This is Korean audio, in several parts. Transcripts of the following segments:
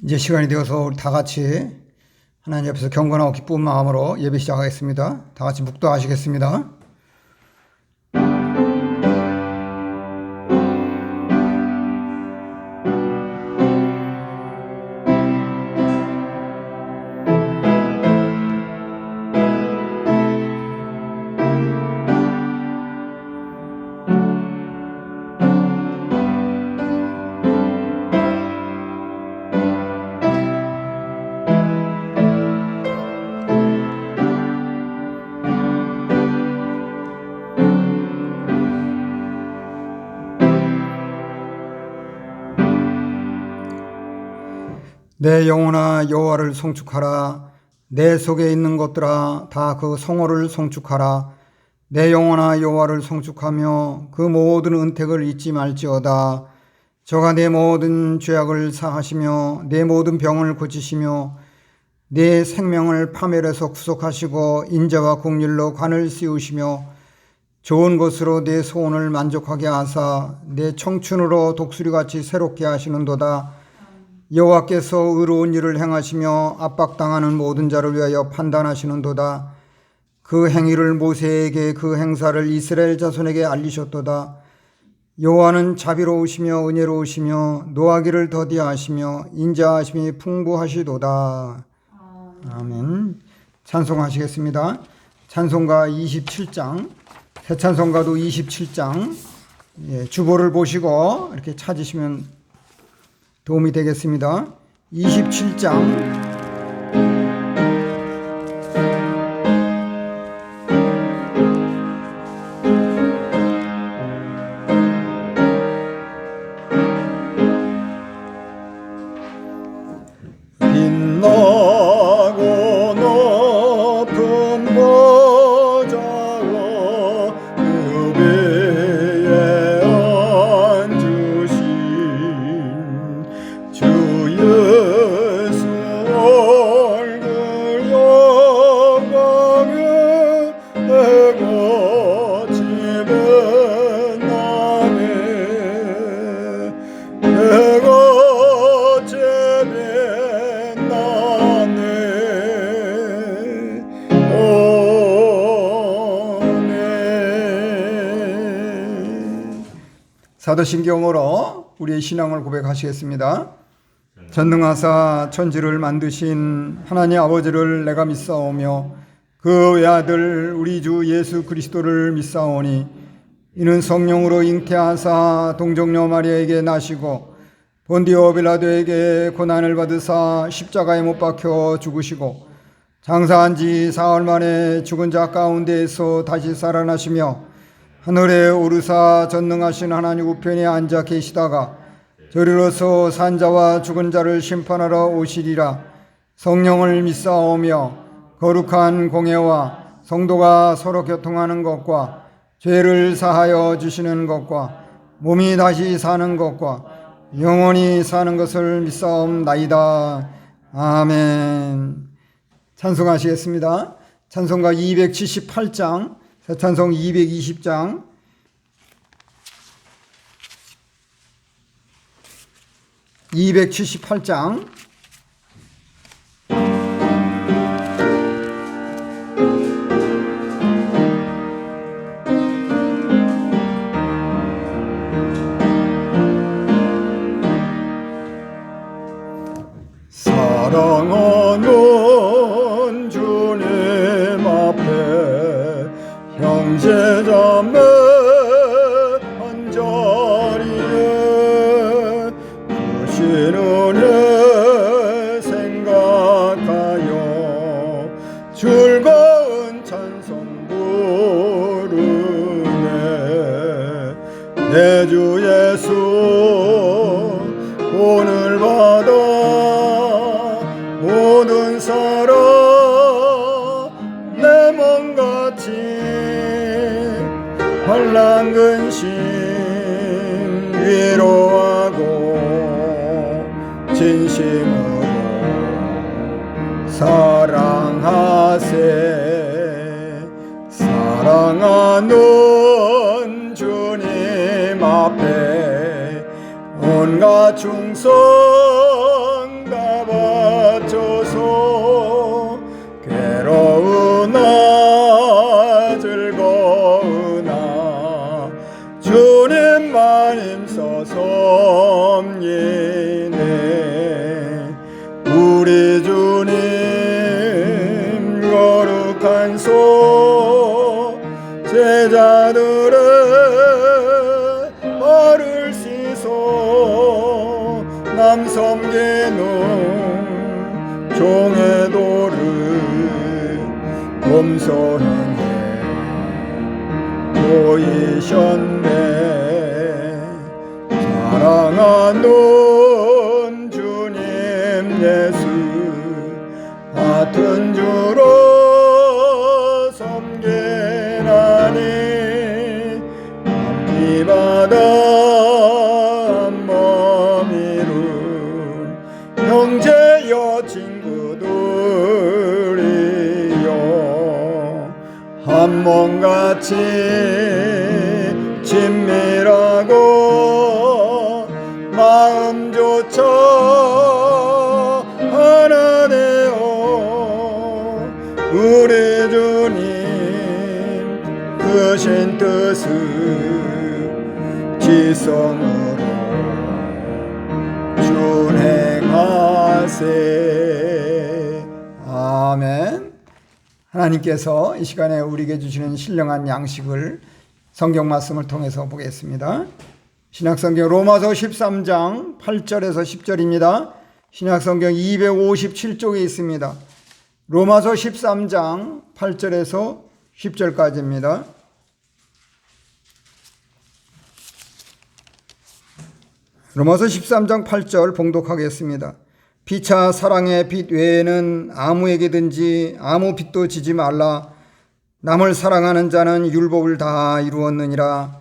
이제 시간이 되어서 우리 다 같이 하나님 앞에서 경건하고 기쁜 마음으로 예배 시작하겠습니다. 다 같이 묵도하시겠습니다. 내 영혼아 여호와를 송축하라. 내 속에 있는 것들아 다 그 성호를 송축하라. 내 영혼아 여호와를 송축하며 그 모든 은택을 잊지 말지어다. 저가 내 모든 죄악을 사하시며 내 모든 병을 고치시며 내 생명을 파멸해서 구속하시고 인자와 공률로 관을 씌우시며 좋은 것으로 내 소원을 만족하게 하사 내 청춘으로 독수리같이 새롭게 하시는도다. 여호와께서 의로운 일을 행하시며 압박당하는 모든 자를 위하여 판단하시는도다. 그 행위를 모세에게 그 행사를 이스라엘 자손에게 알리셨도다. 여호와는 자비로우시며 은혜로우시며 노하기를 더디하시며 인자하심이 풍부하시도다. 아멘. 찬송하시겠습니다. 찬송가 27장, 새 찬송가도 27장, 주보를 보시고 이렇게 찾으시면 도움이 되겠습니다. 27장 빛나고 높은 보좌와 그 위에 앉으신 주 예수 얼굴 영광에 해같이 빛나네. 해같이 빛나네. 아멘. 사도신경으로 우리의 신앙을 고백하시겠습니다. 전능하사 천지를 만드신 하나님 아버지를 내가 믿사오며 그 외아들 우리 주 예수 그리스도를 믿사오니 이는 성령으로 잉태하사 동정녀 마리아에게 나시고 본디오 빌라도에게 고난을 받으사 십자가에 못 박혀 죽으시고 장사한 지 사흘 만에 죽은 자 가운데에서 다시 살아나시며 하늘에 오르사 전능하신 하나님 우편에 앉아 계시다가 저리로서 산자와 죽은 자를 심판하러 오시리라. 성령을 믿사오며 거룩한 공예와 성도가 서로 교통하는 것과 죄를 사하여 주시는 것과 몸이 다시 사는 것과 영원히 사는 것을 믿사옵나이다. 아멘. 찬송하시겠습니다. 찬송가 278장, 새 찬송 220장, (278장) 사랑하는 주님 앞에 형제자매 한 자리에 주신 은혜 생각하여 즐거운 찬송 부르네. 내 주 예수 오늘 받아 모든 사람 내 몸같이 환난 근심 위에 진심으로 사랑하세. 사랑하는 주님 앞에 온갖 충성 다 바쳐서 괴로우나 즐거우나 주님만 힘써 섬기네. 우리 주님 거룩한 소 제자들의 발을 씻어 남 섬기는 종의 도를 검소행해 보이셨네. 사랑하는 주님 예수 같은 주로 섬기나니 밤비바다 몸이룬 형제여 친구들이여 한 몸같이 친밀하고 마음조차 하나네요. 우리 주님 크신 뜻을 지성으로 준행하세. 아멘. 하나님께서 이 시간에 우리에게 주시는 신령한 양식을 성경 말씀을 통해서 보겠습니다. 신약성경 로마서 13장 8절에서 10절입니다. 신약성경 257쪽에 있습니다. 로마서 13장 8절에서 10절까지입니다. 로마서 13장 8절 봉독하겠습니다. 피차 사랑의 빛 외에는 아무에게든지 아무 빛도 지지 말라. 남을 사랑하는 자는 율법을 다 이루었느니라.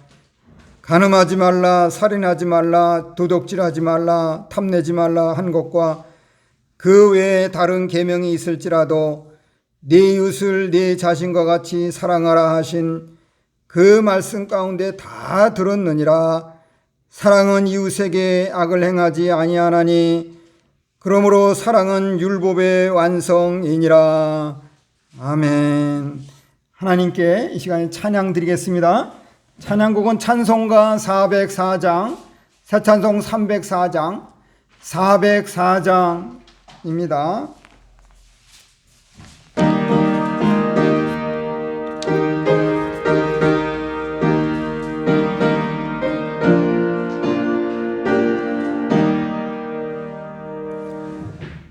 간음하지 말라, 살인하지 말라, 도둑질하지 말라, 탐내지 말라 한 것과 그 외에 다른 계명이 있을지라도 네 이웃을 네 자신과 같이 사랑하라 하신 그 말씀 가운데 다 들었느니라. 사랑은 이웃에게 악을 행하지 아니하나니 그러므로 사랑은 율법의 완성이니라. 아멘. 하나님께 이 시간에 찬양 드리겠습니다. 찬양곡은 찬송가 404장, 새찬송 304장, 404장입니다.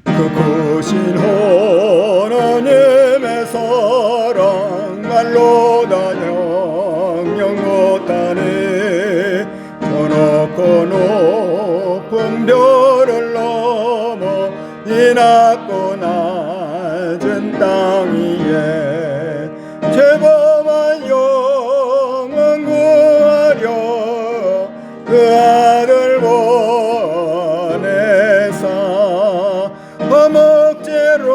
그 크신 하나님의 사랑 말로 다 영영 못하네. 저 높고 높은 별을 넘어 이 낮고 낮은 땅 위에 죄범한 영혼 구하려 그 아들 보내사 화목제로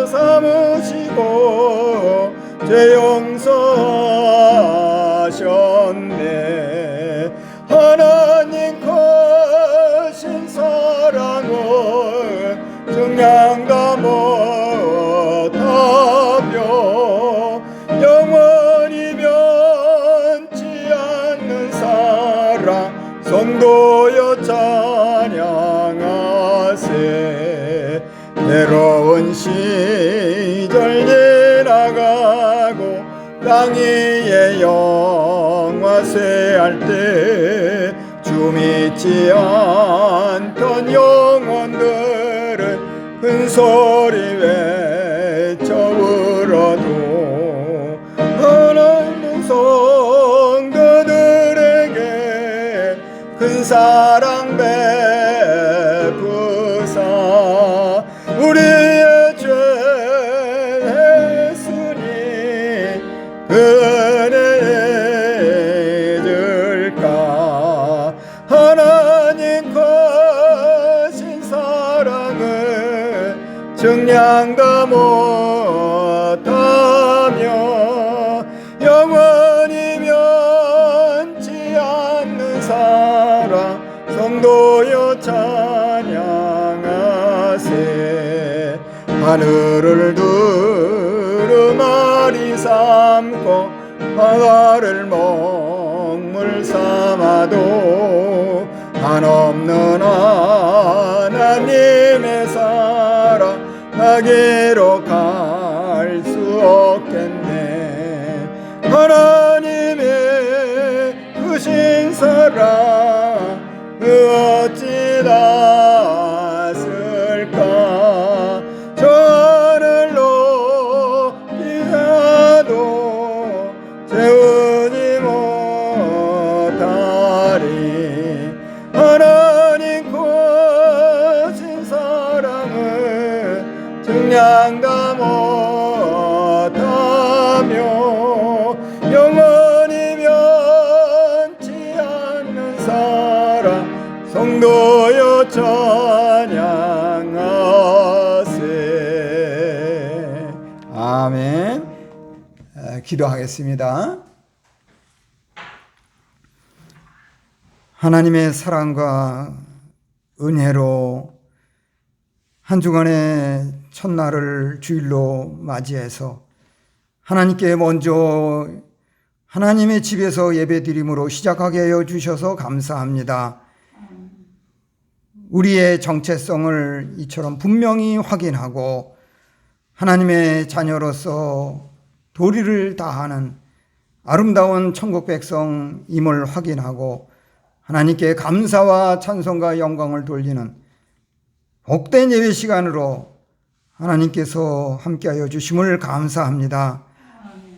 삼으시고 죄 용서하셨네. 하나님 크신 사랑을 증량다 못하며 영원히 변치 않는 사랑 성도여 찬양하세. 외로운 시절 지나가고 땅 위에 영화쇠할 때 주 믿지 않던 영혼들은 큰 소리 외쳐 울어도 하나님 성도들에게 큰 사랑 베푸사 우리의 죄 했으니 은혜 잊을까. 하나님 크신 사랑 증량도 못하며 영원히 면치 않는 사랑 성도여 찬양하세. 하늘을 두루마리 삼고 바다를 먹물 삼아도 한없는 하나님의 사랑 나게로 갈 수 없겠네. 하나님의 크신 사랑 어찌 닿았을까. 저 하늘 높이 가도 채우지 못하리. 하나님 크신 사랑을 증량다 못하며 영원히 면치 않는 사랑 성도여 찬양하세. 아멘. 기도하겠습니다. 하나님의 사랑과 은혜로 한 주간의 첫날을 주일로 맞이해서 하나님께 먼저 하나님의 집에서 예배드림으로 시작하게 하여 주셔서 감사합니다. 우리의 정체성을 이처럼 분명히 확인하고 하나님의 자녀로서 도리를 다하는 아름다운 천국 백성임을 확인하고 하나님께 감사와 찬송과 영광을 돌리는 복된 예배 시간으로 하나님께서 함께하여 주심을 감사합니다.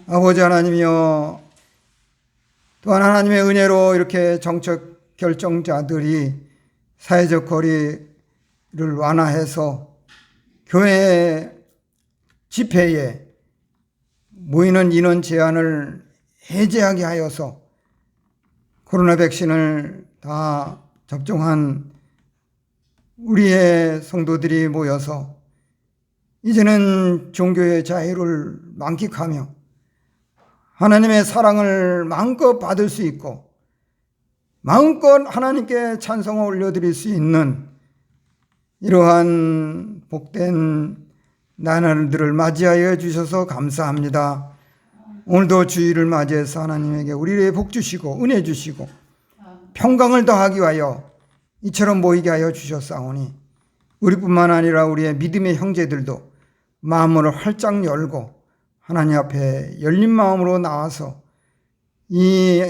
아버지 하나님이여, 또한 하나님의 은혜로 이렇게 정책 결정자들이 사회적 거리를 완화해서 교회 집회에 모이는 인원 제한을 해제하게 하여서 코로나 백신을 다 접종한 우리의 성도들이 모여서 이제는 종교의 자유를 만끽하며 하나님의 사랑을 마음껏 받을 수 있고 마음껏 하나님께 찬송을 올려드릴 수 있는 이러한 복된 나날들을 맞이하여 주셔서 감사합니다. 오늘도 주일을 맞이해서 하나님에게 우리에게 복 주시고 은혜 주시고 평강을 더하기 위하여 이처럼 모이게 하여 주셨사오니 우리뿐만 아니라 우리의 믿음의 형제들도 마음을 활짝 열고 하나님 앞에 열린 마음으로 나와서 이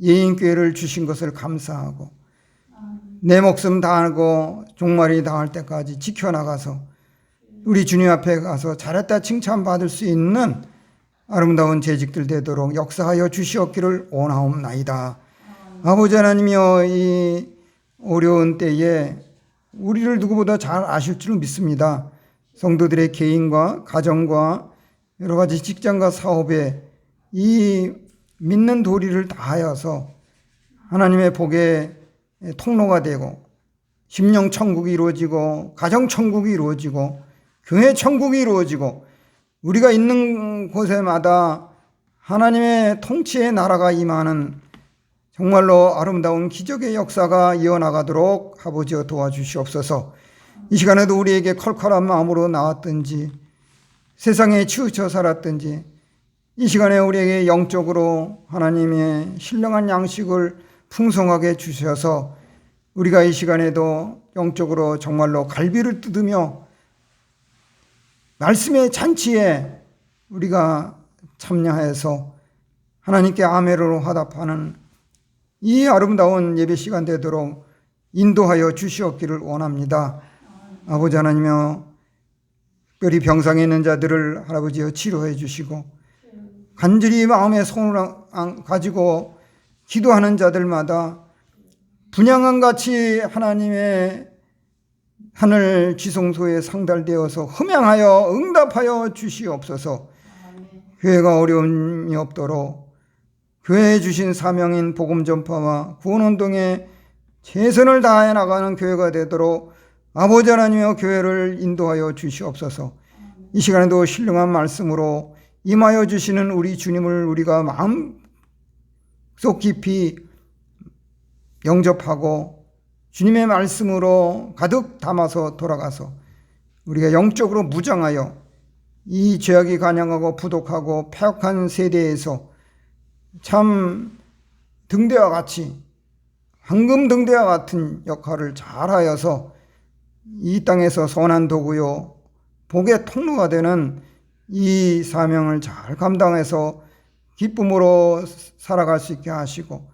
예인교회를 주신 것을 감사하고 내 목숨 다하고 종말이 다할 때까지 지켜나가서 우리 주님 앞에 가서 잘했다 칭찬받을 수 있는 아름다운 재직들 되도록 역사하여 주시옵기를 원하옵나이다. 아버지 하나님이여, 이 어려운 때에 우리를 누구보다 잘 아실 줄 믿습니다. 성도들의 개인과 가정과 여러 가지 직장과 사업에 이 믿는 도리를 다하여서 하나님의 복의 통로가 되고 심령 천국이 이루어지고 가정 천국이 이루어지고 교회 천국이 이루어지고 우리가 있는 곳에마다 하나님의 통치의 나라가 임하는 정말로 아름다운 기적의 역사가 이어나가도록 아버지여 도와주시옵소서. 이 시간에도 우리에게 컬컬한 마음으로 나왔든지 세상에 치우쳐 살았든지 이 시간에 우리에게 영적으로 하나님의 신령한 양식을 풍성하게 주셔서 우리가 이 시간에도 영적으로 정말로 갈비를 뜯으며 말씀의 잔치에 우리가 참여해서 하나님께 아멘으로 화답하는 이 아름다운 예배 시간 되도록 인도하여 주시옵기를 원합니다. 아버지 하나님이여, 특별히 병상에 있는 자들을 할아버지여 치료해 주시고 간절히 마음의 소원을 가지고 기도하는 자들마다 분향한같이 하나님의 하늘 지성소에 상달되어서 흠양하여 응답하여 주시옵소서. 교회가 어려움이 없도록 교회에 주신 사명인 복음 전파와 구원운동에 최선을 다해 나가는 교회가 되도록 아버지 하나님의 교회를 인도하여 주시옵소서. 이 시간에도 신령한 말씀으로 임하여 주시는 우리 주님을 우리가 마음속 깊이 영접하고 주님의 말씀으로 가득 담아서 돌아가서 우리가 영적으로 무장하여 이 죄악이 간영하고 부독하고 패역한 세대에서 참 등대와 같이 황금 등대와 같은 역할을 잘하여서 이 땅에서 선한 도구요 복의 통로가 되는 이 사명을 잘 감당해서 기쁨으로 살아갈 수 있게 하시고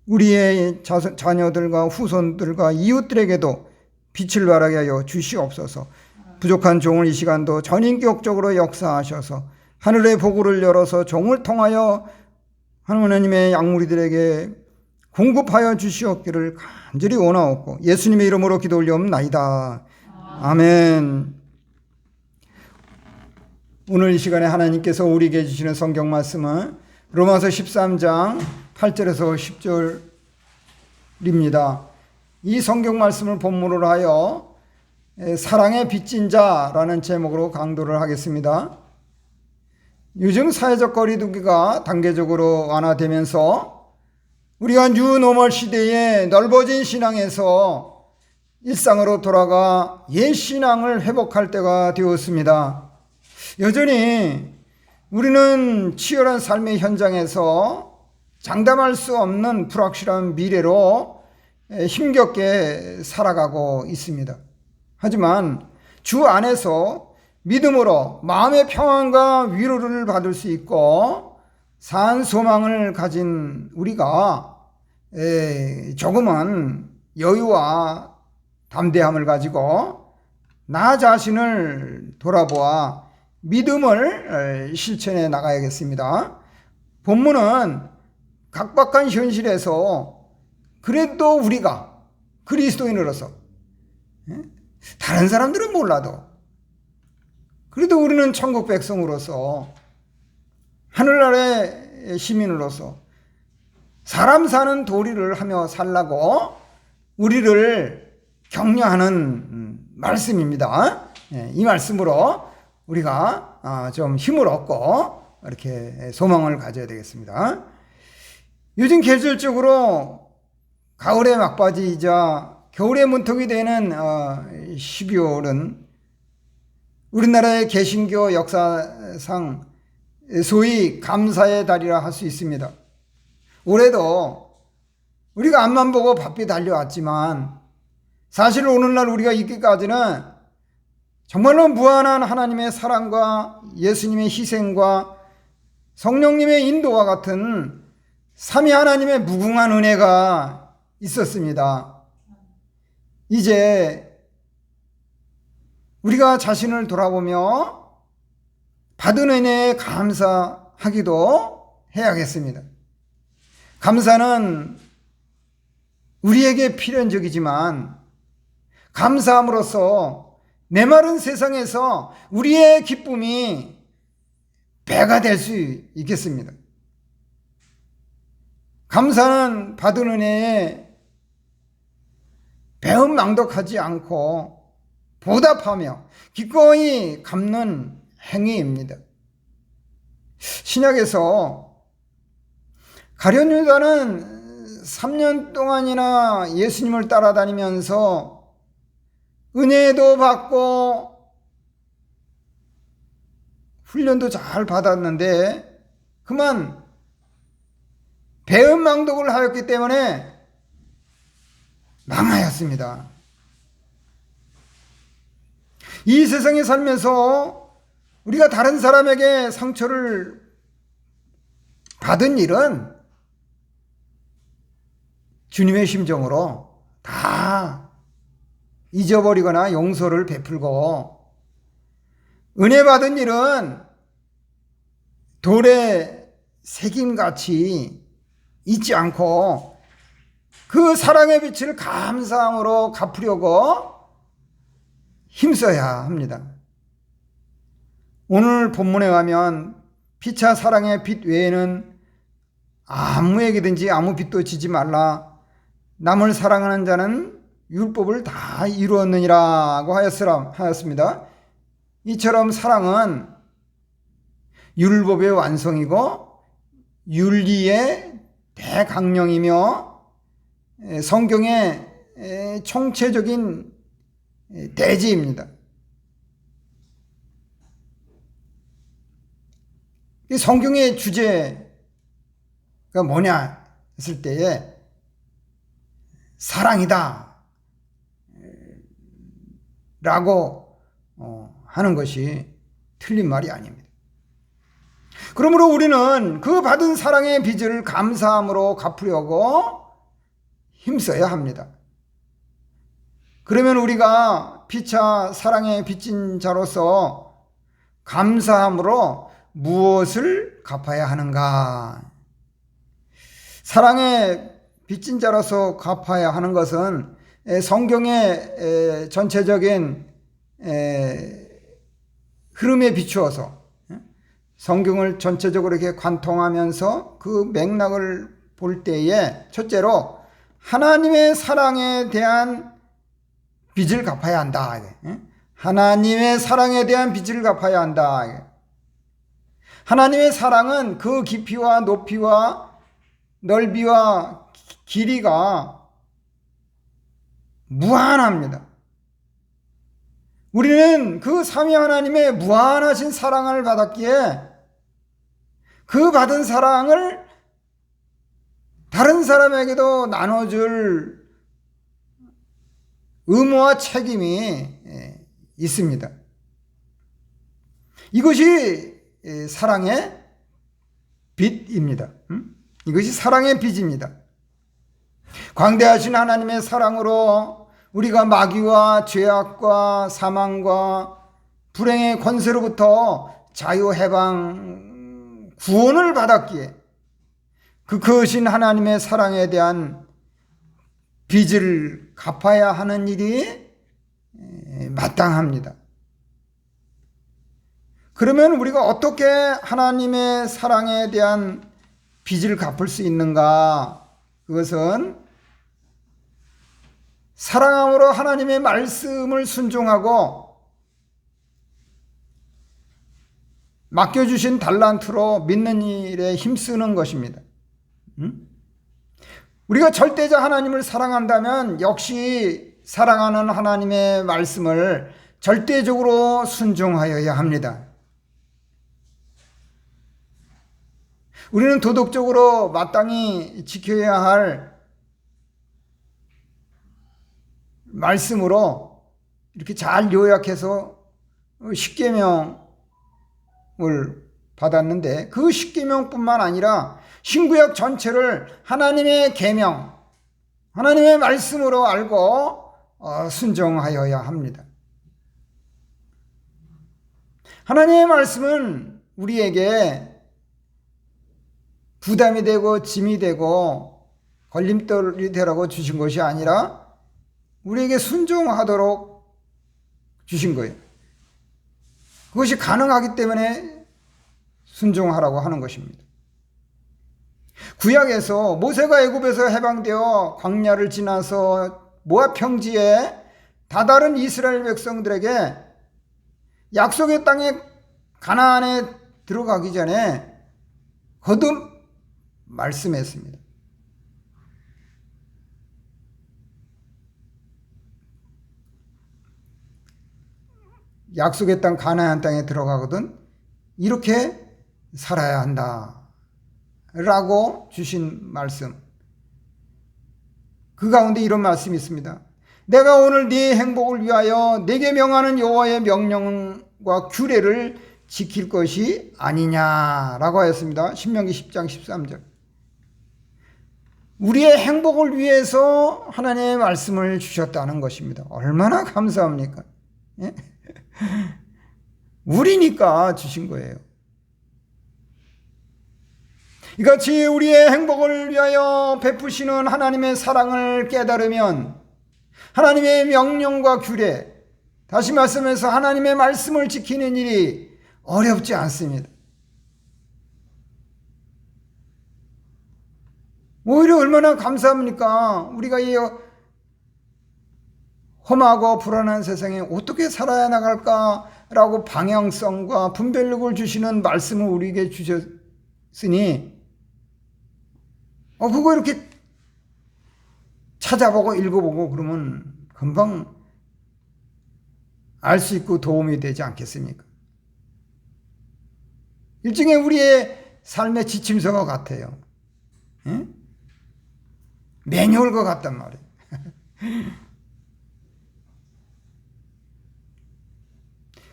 우리의 자녀들과 후손들과 이웃들에게도 빛을 발하게 하여 주시옵소서. 부족한 종을 이 시간도 전인격적으로 역사하셔서 하늘의 보고를 열어서 종을 통하여 하나님의 양무리들에게 공급하여 주시옵기를 간절히 원하옵고 예수님의 이름으로 기도 올리옵나이다. 아멘. 오늘 이 시간에 하나님께서 우리에게 주시는 성경 말씀은 로마서 13장 8절에서 10절입니다. 이 성경 말씀을 본문으로 하여 사랑의 빚진 자라는 제목으로 강도를 하겠습니다. 요즘 사회적 거리두기가 단계적으로 완화되면서 우리가 뉴노멀 시대에 넓어진 신앙에서 일상으로 돌아가 옛 신앙을 회복할 때가 되었습니다. 여전히 우리는 치열한 삶의 현장에서 장담할 수 없는 불확실한 미래로 힘겹게 살아가고 있습니다. 하지만 주 안에서 믿음으로 마음의 평안과 위로를 받을 수 있고 산 소망을 가진 우리가 조금은 여유와 담대함을 가지고 나 자신을 돌아보아 믿음을 실천해 나가야겠습니다. 본문은 각박한 현실에서 그래도 우리가 그리스도인으로서 다른 사람들은 몰라도 그래도 우리는 천국 백성으로서 하늘나라의 시민으로서 사람 사는 도리를 하며 살라고 우리를 격려하는 말씀입니다. 이 말씀으로 우리가 좀 힘을 얻고 이렇게 소망을 가져야 되겠습니다. 요즘 계절적으로 가을의 막바지이자 겨울의 문턱이 되는 12월은 우리나라의 개신교 역사상 소위 감사의 달이라 할 수 있습니다. 올해도 우리가 앞만 보고 바삐 달려왔지만 사실 오늘날 우리가 있기까지는 정말로 무한한 하나님의 사랑과 예수님의 희생과 성령님의 인도와 같은 삼위 하나님의 무궁한 은혜가 있었습니다. 이제 우리가 자신을 돌아보며 받은 은혜에 감사하기도 해야겠습니다. 감사는 우리에게 필연적이지만 감사함으로써 메마른 세상에서 우리의 기쁨이 배가 될 수 있겠습니다. 감사는 받은 은혜에 배은망덕하지 않고 보답하며 기꺼이 갚는 행위입니다. 신약에서 가룟 유다는 3년 동안이나 예수님을 따라다니면서 은혜도 받고 훈련도 잘 받았는데 그만 배은망덕을 하였기 때문에 망하였습니다. 이 세상에 살면서 우리가 다른 사람에게 상처를 받은 일은 주님의 심정으로 다 잊어버리거나 용서를 베풀고 은혜 받은 일은 돌에 새김같이 잊지 않고 그 사랑의 빛을 감사함으로 갚으려고 힘써야 합니다. 오늘 본문에 가면 피차 사랑의 빛 외에는 아무에게든지 아무 빛도 지지 말라. 남을 사랑하는 자는 율법을 다 이루었느니라고 하였습니다. 이처럼 사랑은 율법의 완성이고 윤리의 대강령이며 성경의 총체적인 대지입니다. 이 성경의 주제가 뭐냐 했을 때에 사랑이다 라고 하는 것이 틀린 말이 아닙니다. 그러므로 우리는 그 받은 사랑의 빚을 감사함으로 갚으려고 힘써야 합니다. 그러면 우리가 피차 사랑에 빚진 자로서 감사함으로 무엇을 갚아야 하는가? 사랑에 빚진 자로서 갚아야 하는 것은 성경의 전체적인 흐름에 비추어서 성경을 전체적으로 이렇게 관통하면서 그 맥락을 볼 때에 첫째로 하나님의 사랑에 대한 빚을 갚아야 한다. 하나님의 사랑에 대한 빚을 갚아야 한다. 하나님의 사랑은 그 깊이와 높이와 넓이와 길이가 무한합니다. 우리는 그 삼위 하나님의 무한하신 사랑을 받았기에 그 받은 사랑을 다른 사람에게도 나눠줄 의무와 책임이 있습니다. 이것이 사랑의 빚입니다. 이것이 사랑의 빚입니다. 광대하신 하나님의 사랑으로 우리가 마귀와 죄악과 사망과 불행의 권세로부터 자유, 해방, 구원을 받았기에 그 크신 하나님의 사랑에 대한 빚을 갚아야 하는 일이 마땅합니다. 그러면 우리가 어떻게 하나님의 사랑에 대한 빚을 갚을 수 있는가? 그것은 사랑함으로 하나님의 말씀을 순종하고 맡겨주신 달란트로 믿는 일에 힘쓰는 것입니다. 우리가 절대자 하나님을 사랑한다면 역시 사랑하는 하나님의 말씀을 절대적으로 순종하여야 합니다. 우리는 도덕적으로 마땅히 지켜야 할 말씀으로 이렇게 잘 요약해서 십계명을 받았는데 그 십계명뿐만 아니라 신구약 전체를 하나님의 계명, 하나님의 말씀으로 알고 순종하여야 합니다. 하나님의 말씀은 우리에게 부담이 되고 짐이 되고 걸림돌이 되라고 주신 것이 아니라 우리에게 순종하도록 주신 거예요. 그것이 가능하기 때문에 순종하라고 하는 것입니다. 구약에서 모세가 애굽에서 해방되어 광야를 지나서 모압 평지에 다다른 이스라엘 백성들에게 약속의 땅에 가나안에 들어가기 전에 거듭 말씀했습니다. 약속의 땅 가나안 땅에 들어가거든 이렇게 살아야 한다 라고 주신 말씀, 그 가운데 이런 말씀이 있습니다. 내가 오늘 네 행복을 위하여 네게 명하는 여호와의 명령과 규례를 지킬 것이 아니냐라고 하였습니다. 신명기 10장 13절. 우리의 행복을 위해서 하나님의 말씀을 주셨다는 것입니다. 얼마나 감사합니까? 예? 우리니까 주신 거예요. 이같이 우리의 행복을 위하여 베푸시는 하나님의 사랑을 깨달으면 하나님의 명령과 규례, 다시 말씀해서 하나님의 말씀을 지키는 일이 어렵지 않습니다. 오히려 얼마나 감사합니까? 우리가 험하고 불안한 세상에 어떻게 살아야 나갈까라고 방향성과 분별력을 주시는 말씀을 우리에게 주셨으니 그거 이렇게 찾아보고 읽어보고 그러면 금방 알 수 있고 도움이 되지 않겠습니까? 일종의 우리의 삶의 지침서가 같아요. 예? 매뉴얼과 같단 말이에요.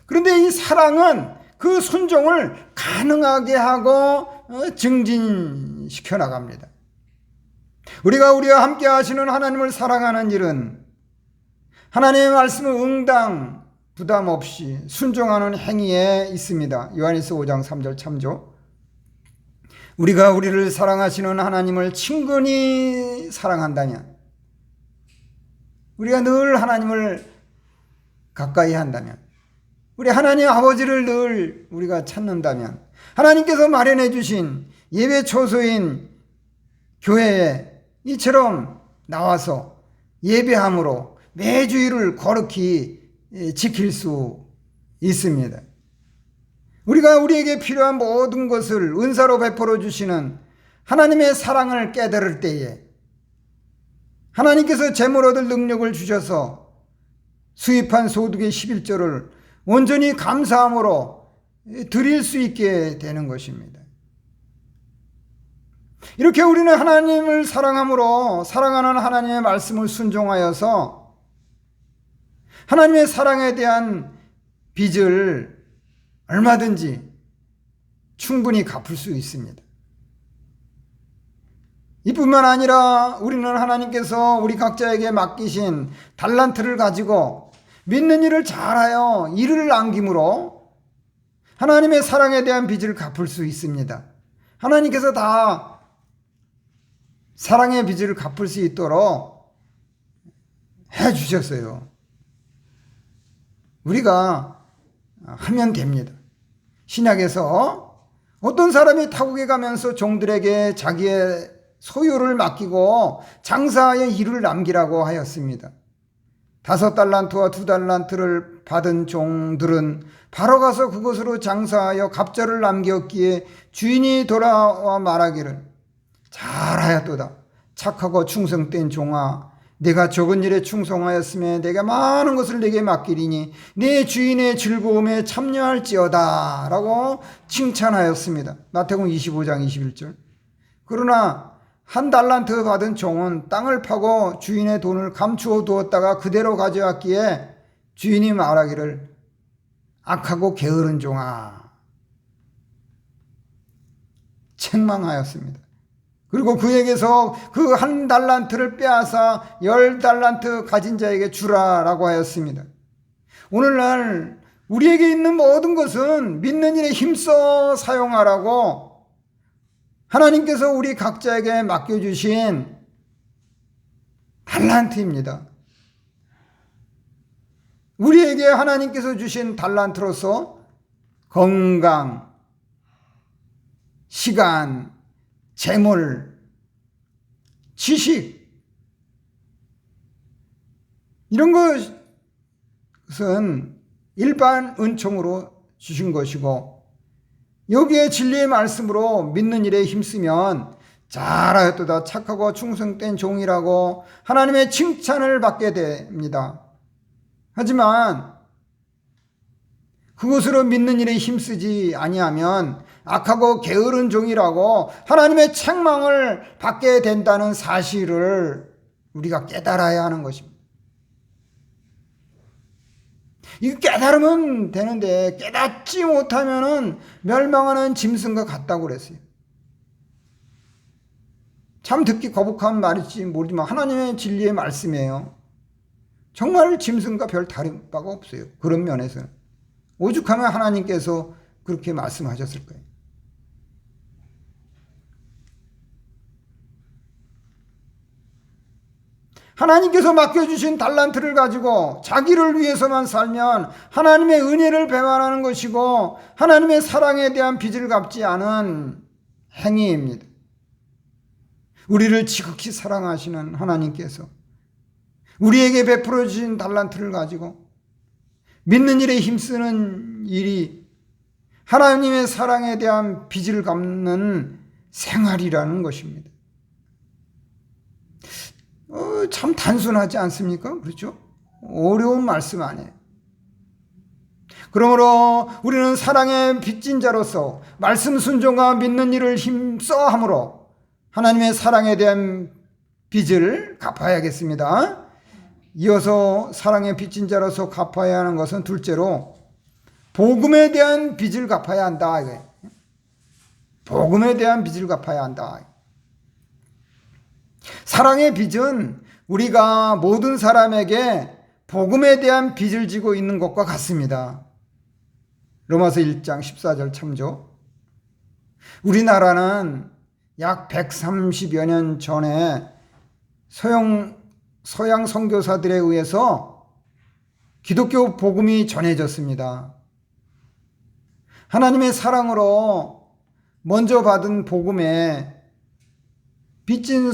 그런데 이 사랑은 그 순종을 가능하게 하고 증진시켜 나갑니다. 우리와 함께 하시는 하나님을 사랑하는 일은 하나님의 말씀을 응당 부담 없이 순종하는 행위에 있습니다. 요한일서 5장 3절 참조. 우리가 우리를 사랑하시는 하나님을 친근히 사랑한다면, 우리가 늘 하나님을 가까이 한다면, 우리 하나님 아버지를 늘 우리가 찾는다면, 하나님께서 마련해 주신 예배 초소인 교회에 이처럼 나와서 예배함으로 매주일을 거룩히 지킬 수 있습니다. 우리가 우리에게 필요한 모든 것을 은사로 베풀어 주시는 하나님의 사랑을 깨달을 때에 하나님께서 재물 얻을 능력을 주셔서 수입한 소득의 11조를 온전히 감사함으로 드릴 수 있게 되는 것입니다. 이렇게 우리는 하나님을 사랑함으로 사랑하는 하나님의 말씀을 순종하여서 하나님의 사랑에 대한 빚을 얼마든지 충분히 갚을 수 있습니다. 이뿐만 아니라 우리는 하나님께서 우리 각자에게 맡기신 달란트를 가지고 믿는 일을 잘하여 이를 남김으로 하나님의 사랑에 대한 빚을 갚을 수 있습니다. 하나님께서 다 사랑의 빚을 갚을 수 있도록 해주셨어요. 우리가 하면 됩니다. 신약에서 어떤 사람이 타국에 가면서 종들에게 자기의 소유를 맡기고 장사하여 일을 남기라고 하였습니다. 5달란트와 2달란트를 받은 종들은 바로 가서 그것으로 장사하여 갑절을 남겼기에 주인이 돌아와 말하기를 잘하였도다. 착하고 충성된 종아, 내가 적은 일에 충성하였으며 내가 많은 것을 내게 맡기리니 내 주인의 즐거움에 참여할지어다 라고 칭찬하였습니다. 마태복음 25장 21절. 그러나 1달란트 받은 종은 땅을 파고 주인의 돈을 감추어 두었다가 그대로 가져왔기에 주인이 말하기를 악하고 게으른 종아, 책망하였습니다. 그리고 그에게서 그 1달란트를 빼앗아 10달란트 가진 자에게 주라라고 하였습니다. 오늘날 우리에게 있는 모든 것은 믿는 일에 힘써 사용하라고 하나님께서 우리 각자에게 맡겨주신 달란트입니다. 우리에게 하나님께서 주신 달란트로서 건강, 시간, 재물, 지식, 이런 것은 일반 은총으로 주신 것이고, 여기에 진리의 말씀으로 믿는 일에 힘쓰면 잘하였도다, 착하고 충성된 종이라고 하나님의 칭찬을 받게 됩니다. 하지만 그것으로 믿는 일에 힘쓰지 아니하면 악하고 게으른 종이라고 하나님의 책망을 받게 된다는 사실을 우리가 깨달아야 하는 것입니다. 이거 깨달으면 되는데 깨닫지 못하면 멸망하는 짐승과 같다고 그랬어요. 참 듣기 거북한 말일지 모르지만 하나님의 진리의 말씀이에요. 정말 짐승과 별 다른 바가 없어요. 그런 면에서는. 오죽하면 하나님께서 그렇게 말씀하셨을 거예요. 하나님께서 맡겨주신 달란트를 가지고 자기를 위해서만 살면 하나님의 은혜를 배반하는 것이고 하나님의 사랑에 대한 빚을 갚지 않은 행위입니다. 우리를 지극히 사랑하시는 하나님께서 우리에게 베풀어 주신 달란트를 가지고 믿는 일에 힘쓰는 일이 하나님의 사랑에 대한 빚을 갚는 생활이라는 것입니다. 참 단순하지 않습니까? 그렇죠? 어려운 말씀 아니에요. 그러므로 우리는 사랑의 빚진 자로서 말씀 순종과 믿는 일을 힘써 함으로 하나님의 사랑에 대한 빚을 갚아야겠습니다. 이어서 사랑의 빚진 자로서 갚아야 하는 것은 둘째로 복음에 대한 빚을 갚아야 한다. 복음에 대한 빚을 갚아야 한다. 사랑의 빚은 우리가 모든 사람에게 복음에 대한 빚을 지고 있는 것과 같습니다. 로마서 1장 14절 참조. 우리나라는 약 130여 년 전에 서양 선교사들에 의해서 기독교 복음이 전해졌습니다. 하나님의 사랑으로 먼저 받은 복음에 빚진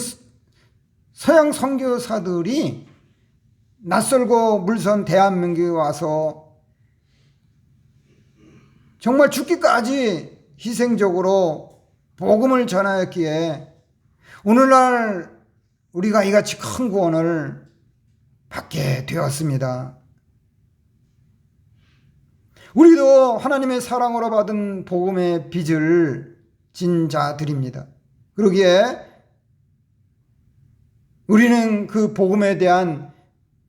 서양 선교사들이 낯설고 물선 대한민국에 와서 정말 죽기까지 희생적으로 복음을 전하였기에 오늘날 우리가 이같이 큰 구원을 받게 되었습니다. 우리도 하나님의 사랑으로 받은 복음의 빚을 진 자들입니다. 그러기에 우리는 그 복음에 대한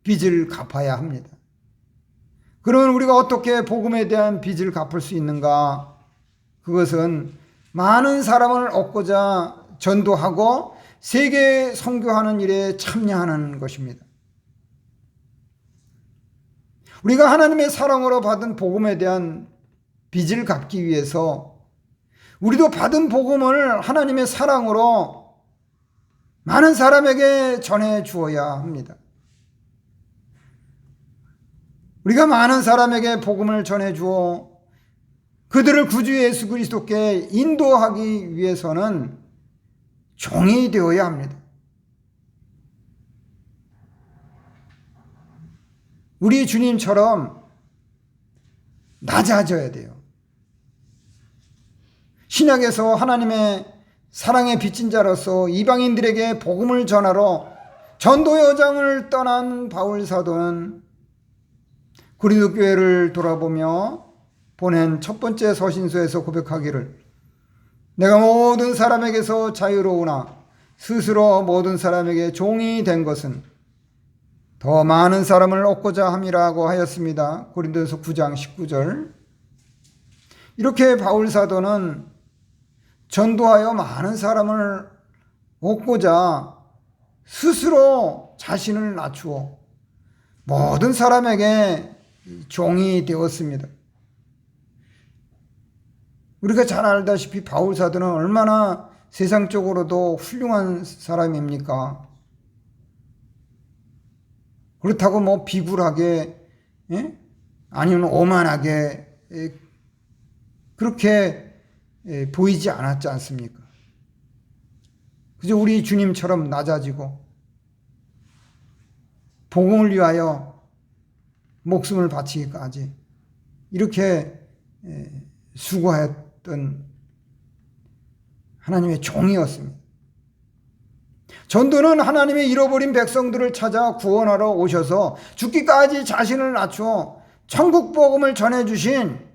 빚을 갚아야 합니다. 그러면 우리가 어떻게 복음에 대한 빚을 갚을 수 있는가? 그것은 많은 사람을 얻고자 전도하고 세계 선교하는 일에 참여하는 것입니다. 우리가 하나님의 사랑으로 받은 복음에 대한 빚을 갚기 위해서 우리도 받은 복음을 하나님의 사랑으로 많은 사람에게 전해 주어야 합니다. 우리가 많은 사람에게 복음을 전해 주어 그들을 구주 예수 그리스도께 인도하기 위해서는 종이 되어야 합니다. 우리 주님처럼 낮아져야 돼요. 신약에서 하나님의 사랑에 빚진 자로서 이방인들에게 복음을 전하러 전도 여정을 떠난 바울 사도는 고린도 교회를 돌아보며 보낸 첫 번째 서신서에서 고백하기를 내가 모든 사람에게서 자유로우나 스스로 모든 사람에게 종이 된 것은 더 많은 사람을 얻고자 함이라고 하였습니다. 고린도서 9장 19절. 이렇게 바울 사도는 전도하여 많은 사람을 얻고자 스스로 자신을 낮추어 모든 사람에게 종이 되었습니다. 우리가 잘 알다시피 바울 사도는 얼마나 세상적으로도 훌륭한 사람입니까? 그렇다고 뭐 비굴하게 아니면 오만하게 그렇게 보이지 않았지 않습니까? 그저 우리 주님처럼 낮아지고 복음을 위하여 목숨을 바치기까지 이렇게 수고했던 하나님의 종이었습니다. 전도는 하나님의 잃어버린 백성들을 찾아 구원하러 오셔서 죽기까지 자신을 낮추어 천국 복음을 전해주신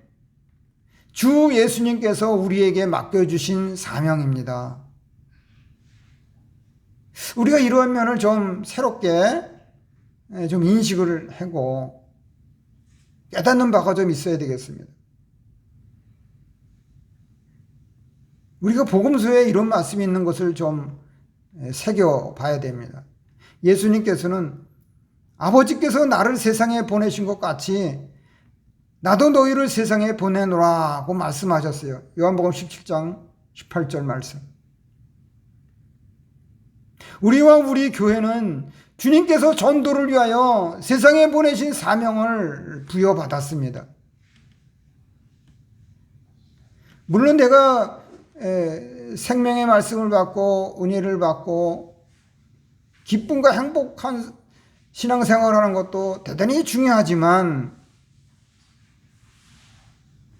주 예수님께서 우리에게 맡겨주신 사명입니다. 우리가 이러한 면을 좀 새롭게 좀 인식을 하고 깨닫는 바가 좀 있어야 되겠습니다. 우리가 복음서에 이런 말씀이 있는 것을 좀 새겨봐야 됩니다. 예수님께서는 아버지께서 나를 세상에 보내신 것 같이 나도 너희를 세상에 보내노라고 말씀하셨어요. 요한복음 17장 18절 말씀. 우리와 우리 교회는 주님께서 전도를 위하여 세상에 보내신 사명을 부여받았습니다. 물론 내가 생명의 말씀을 받고 은혜를 받고 기쁨과 행복한 신앙생활하는 것도 대단히 중요하지만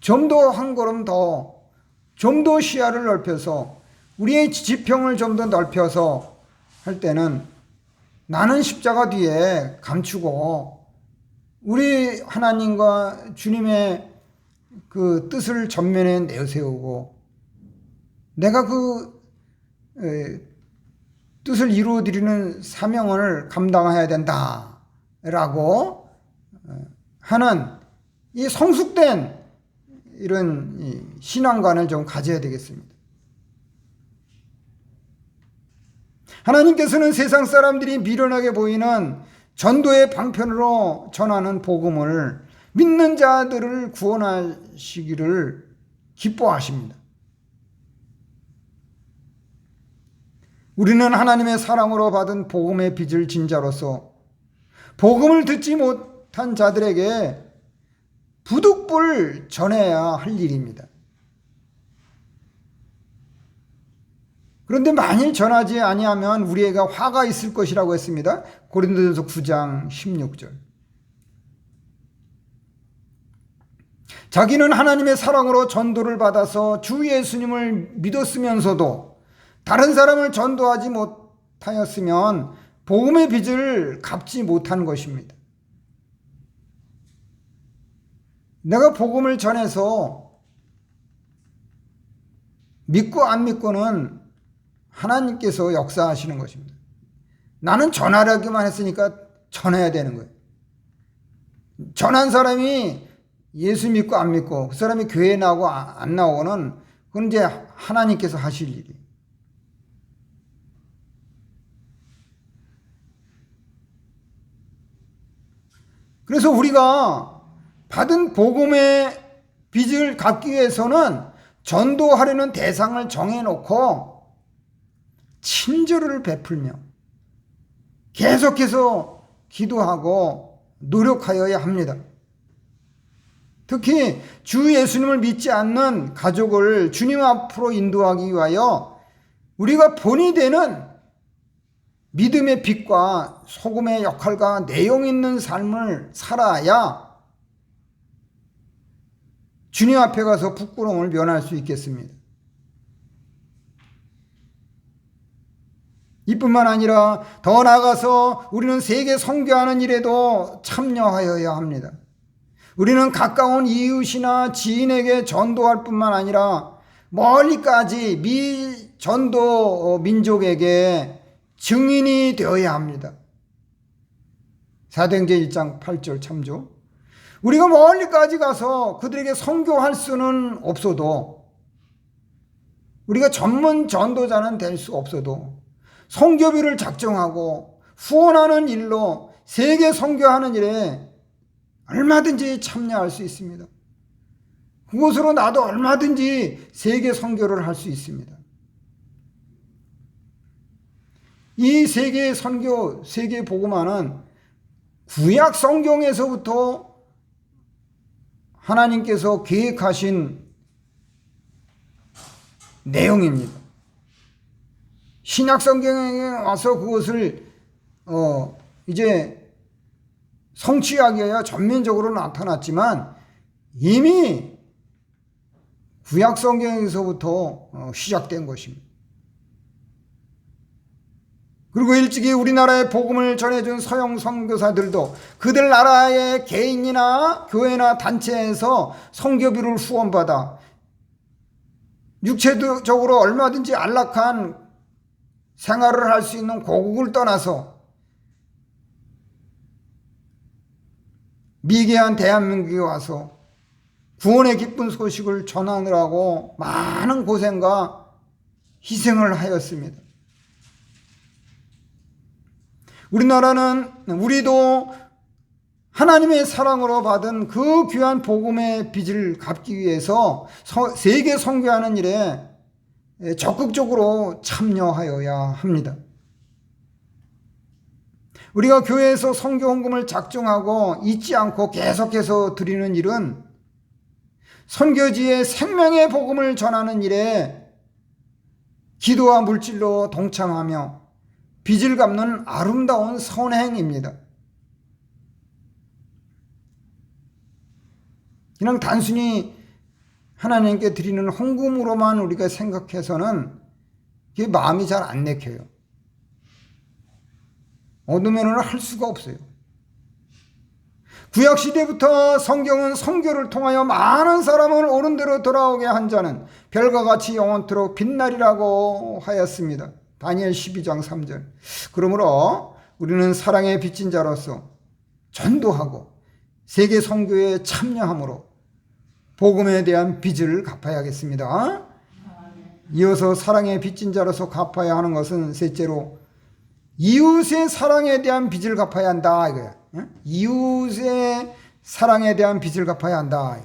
좀 더 한 걸음 더, 좀 더 시야를 넓혀서 우리의 지평을 좀 더 넓혀서 할 때는 나는 십자가 뒤에 감추고 우리 하나님과 주님의 그 뜻을 전면에 내세우고 내가 그 뜻을 이루어드리는 사명을 감당해야 된다라고 하는 이 성숙된 이런 신앙관을 좀 가져야 되겠습니다. 하나님께서는 세상 사람들이 미련하게 보이는 전도의 방편으로 전하는 복음을 믿는 자들을 구원하시기를 기뻐하십니다. 우리는 하나님의 사랑으로 받은 복음의 빚을 진 자로서 복음을 듣지 못한 자들에게 부득불 전해야 할 일입니다. 그런데 만일 전하지 아니하면 우리에게 화가 있을 것이라고 했습니다. 고린도전서 9장 16절. 자기는 하나님의 사랑으로 전도를 받아서 주 예수님을 믿었으면서도 다른 사람을 전도하지 못하였으면 복음의 빚을 갚지 못한 것입니다. 내가 복음을 전해서 믿고 안 믿고는 하나님께서 역사하시는 것입니다. 나는 전하려기만 했으니까 전해야 되는 거예요. 전한 사람이 예수 믿고 안 믿고 그 사람이 교회에 나오고 안 나오고는 그건 이제 하나님께서 하실 일이에요. 그래서 우리가 받은 복음의 빚을 갚기 위해서는 전도하려는 대상을 정해놓고 친절을 베풀며 계속해서 기도하고 노력하여야 합니다. 특히 주 예수님을 믿지 않는 가족을 주님 앞으로 인도하기 위하여 우리가 본이 되는 믿음의 빛과 소금의 역할과 내용 있는 삶을 살아야 주님 앞에 가서 부끄러움을 면할 수 있겠습니다. 이뿐만 아니라 더 나아가서 우리는 세계 선교하는 일에도 참여하여야 합니다. 우리는 가까운 이웃이나 지인에게 전도할 뿐만 아니라 멀리까지 미전도 민족에게 증인이 되어야 합니다. 사도행전 1장 8절 참조. 우리가 멀리까지 가서 그들에게 선교할 수는 없어도, 우리가 전문 전도자는 될 수 없어도 선교비를 작정하고 후원하는 일로 세계 선교하는 일에 얼마든지 참여할 수 있습니다. 그곳으로 나도 얼마든지 세계 선교를 할 수 있습니다. 이 세계 선교, 세계 복음화는 구약 성경에서부터 하나님께서 계획하신 내용입니다. 신약 성경에 와서 그것을 이제 성취하기 위하여 전면적으로 나타났지만 이미 구약 성경에서부터 시작된 것입니다. 그리고 일찍이 우리나라에 복음을 전해준 서영 선교사들도 그들 나라의 개인이나 교회나 단체에서 선교비를 후원받아 육체적으로 얼마든지 안락한 생활을 할 수 있는 고국을 떠나서 미개한 대한민국에 와서 구원의 기쁜 소식을 전하느라고 많은 고생과 희생을 하였습니다. 우리도 하나님의 사랑으로 받은 그 귀한 복음의 빚을 갚기 위해서 세계 선교하는 일에 적극적으로 참여하여야 합니다. 우리가 교회에서 선교 헌금을 작정하고 잊지 않고 계속해서 드리는 일은 선교지의 생명의 복음을 전하는 일에 기도와 물질로 동참하며 빚을 갚는 아름다운 선행입니다. 그냥 단순히 하나님께 드리는 헌금으로만 우리가 생각해서는 그게 마음이 잘 안 내켜요. 얻으면은 할 수가 없어요. 구약시대부터 성경은 선교를 통하여 많은 사람을 옳은 대로 돌아오게 한 자는 별과 같이 영원토록 빛나리라고 하였습니다. 다니엘 12장 3절. 그러므로 우리는 사랑에 빚진 자로서 전도하고 세계 선교에 참여함으로 복음에 대한 빚을 갚아야겠습니다. 이어서 사랑에 빚진 자로서 갚아야 하는 것은 셋째로 이웃의 사랑에 대한 빚을 갚아야 한다 이거야. 이웃의 사랑에 대한 빚을 갚아야 한다.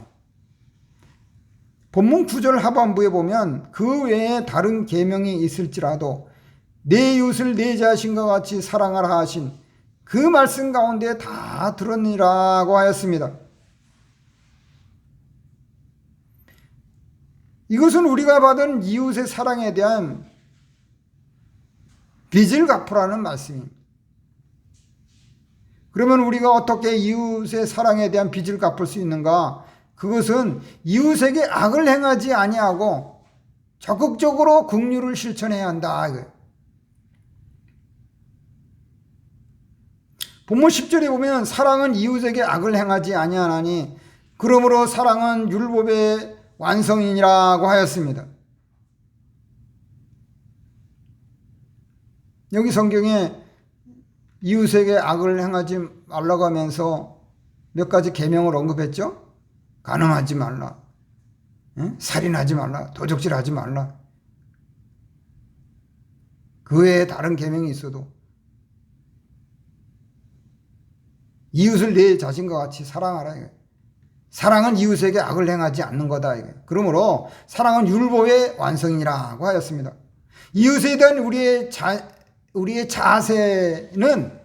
본문 9절 하반부에 보면 그 외에 다른 계명이 있을지라도 내 이웃을 내 자신과 같이 사랑하라 하신 그 말씀 가운데 다 들었니라고 하였습니다. 이것은 우리가 받은 이웃의 사랑에 대한 빚을 갚으라는 말씀입니다. 그러면 우리가 어떻게 이웃의 사랑에 대한 빚을 갚을 수 있는가? 그것은 이웃에게 악을 행하지 아니하고 적극적으로 긍휼을 실천해야 한다. 본문 10절에 보면 사랑은 이웃에게 악을 행하지 아니하나니 그러므로 사랑은 율법의 완성이라고 하였습니다. 여기 성경에 이웃에게 악을 행하지 말라고 하면서 몇 가지 계명을 언급했죠. 간음하지 말라, 살인하지 말라, 도적질하지 말라. 그 외에 다른 계명이 있어도 이웃을 내 자신과 같이 사랑하라. 사랑은 이웃에게 악을 행하지 않는 거다. 그러므로 사랑은 율법의 완성이라고 하였습니다. 이웃에 대한 우리의 자세는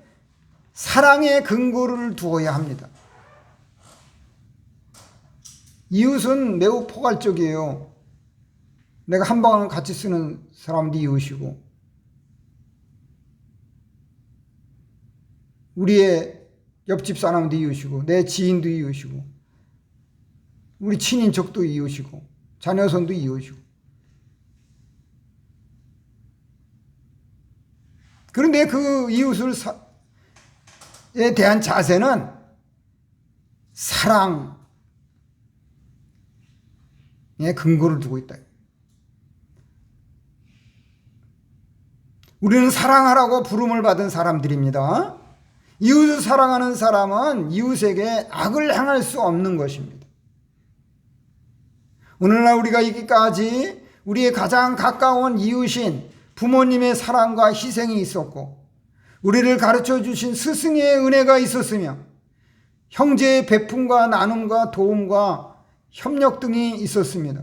사랑의 근거를 두어야 합니다. 이웃은 매우 포괄적이에요. 내가 한 방을 같이 쓰는 사람도 이웃이고 우리의 옆집 사람도 이웃이고 내 지인도 이웃이고 우리 친인척도 이웃이고 자녀손도 이웃이고. 그런데 그 이웃에 대한 자세는 사랑에 근거를 두고 있다. 우리는 사랑하라고 부름을 받은 사람들입니다. 이웃을 사랑하는 사람은 이웃에게 악을 행할 수 없는 것입니다. 오늘날 우리가 이기까지 우리의 가장 가까운 이웃인 부모님의 사랑과 희생이 있었고 우리를 가르쳐 주신 스승의 은혜가 있었으며 형제의 베품과 나눔과 도움과 협력 등이 있었습니다.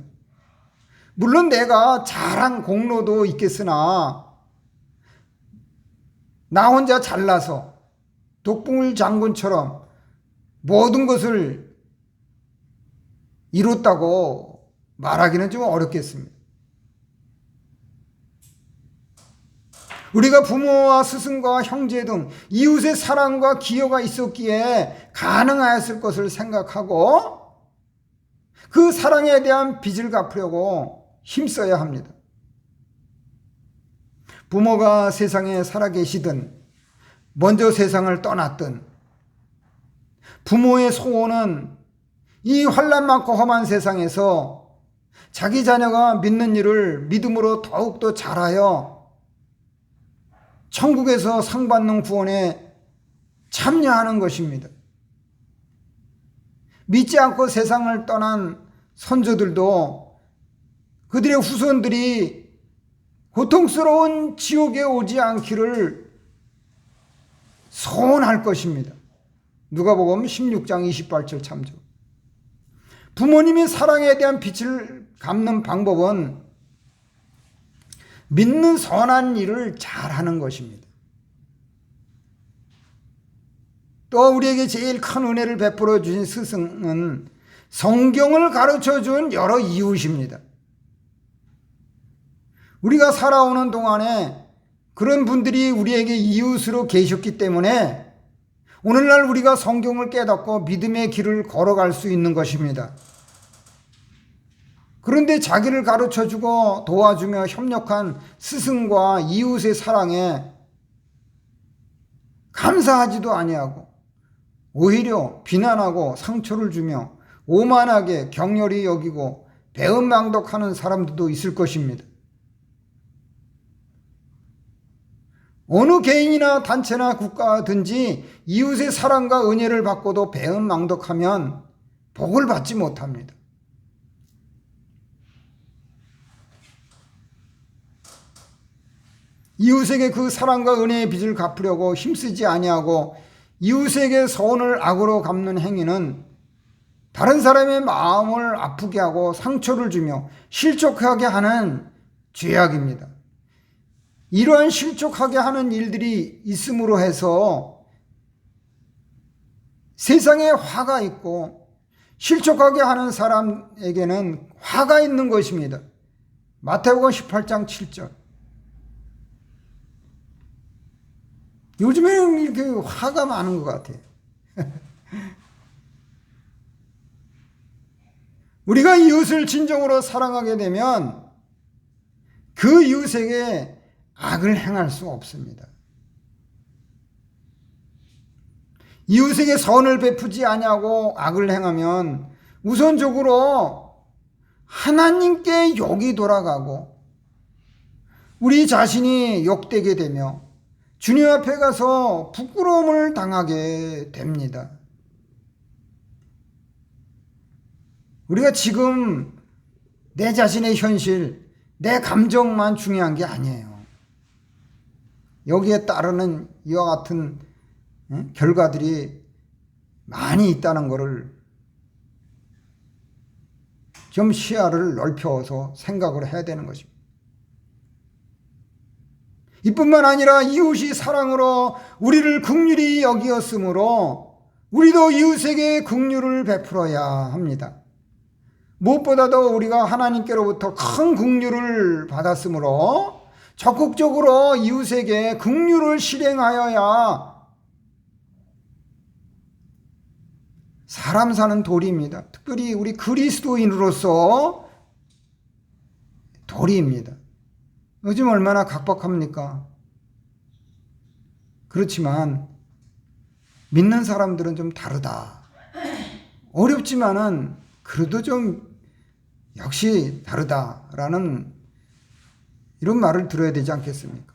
물론 내가 잘한 공로도 있겠으나 나 혼자 잘나서 독불 장군처럼 모든 것을 이뤘다고 말하기는 좀 어렵겠습니다. 우리가 부모와 스승과 형제 등 이웃의 사랑과 기여가 있었기에 가능하였을 것을 생각하고 그 사랑에 대한 빚을 갚으려고 힘써야 합니다. 부모가 세상에 살아계시든 먼저 세상을 떠났든 부모의 소원은 이 환난 많고 험한 세상에서 자기 자녀가 믿는 일을 믿음으로 더욱더 잘하여 천국에서 상 받는 구원에 참여하는 것입니다. 믿지 않고 세상을 떠난 선조들도 그들의 후손들이 고통스러운 지옥에 오지 않기를 소원할 것입니다. 누가복음 16장 28절 참조. 부모님의 사랑에 대한 빚을 갚는 방법은 믿는 선한 일을 잘하는 것입니다. 또 우리에게 제일 큰 은혜를 베풀어 주신 스승은 성경을 가르쳐 준 여러 이웃입니다. 우리가 살아오는 동안에 그런 분들이 우리에게 이웃으로 계셨기 때문에 오늘날 우리가 성경을 깨닫고 믿음의 길을 걸어갈 수 있는 것입니다. 그런데 자기를 가르쳐주고 도와주며 협력한 스승과 이웃의 사랑에 감사하지도 아니하고 오히려 비난하고 상처를 주며 오만하게 격렬히 여기고 배은망덕하는 사람들도 있을 것입니다. 어느 개인이나 단체나 국가든지 이웃의 사랑과 은혜를 받고도 배은망덕하면 복을 받지 못합니다. 이웃에게 그 사랑과 은혜의 빚을 갚으려고 힘쓰지 아니하고 이웃에게 선을 악으로 갚는 행위는 다른 사람의 마음을 아프게 하고 상처를 주며 실족하게 하는 죄악입니다. 이러한 실족하게 하는 일들이 있음으로 해서 세상에 화가 있고 실족하게 하는 사람에게는 화가 있는 것입니다. 마태복음 18장 7절. 요즘에는 이렇게 화가 많은 것 같아요. 우리가 이웃을 진정으로 사랑하게 되면 그 이웃에게 악을 행할 수 없습니다. 이웃에게 선을 베푸지 아니하고 악을 행하면 우선적으로 하나님께 욕이 돌아가고 우리 자신이 욕되게 되며 주님 앞에 가서 부끄러움을 당하게 됩니다. 우리가 지금 내 자신의 현실, 내 감정만 중요한 게 아니에요. 여기에 따르는 이와 같은 결과들이 많이 있다는 것을 좀 시야를 넓혀서 생각을 해야 되는 것입니다. 이뿐만 아니라 이웃이 사랑으로 우리를 긍휼히 여기었으므로 우리도 이웃에게 긍휼을 베풀어야 합니다. 무엇보다도 우리가 하나님께로부터 큰 긍휼을 받았으므로 적극적으로 이웃에게 긍휼을 실행하여야 사람 사는 도리입니다. 특별히 우리 그리스도인으로서 도리입니다. 요즘 얼마나 각박합니까? 그렇지만 믿는 사람들은 좀 다르다. 어렵지만은 그래도 좀 역시 다르다라는 이런 말을 들어야 되지 않겠습니까?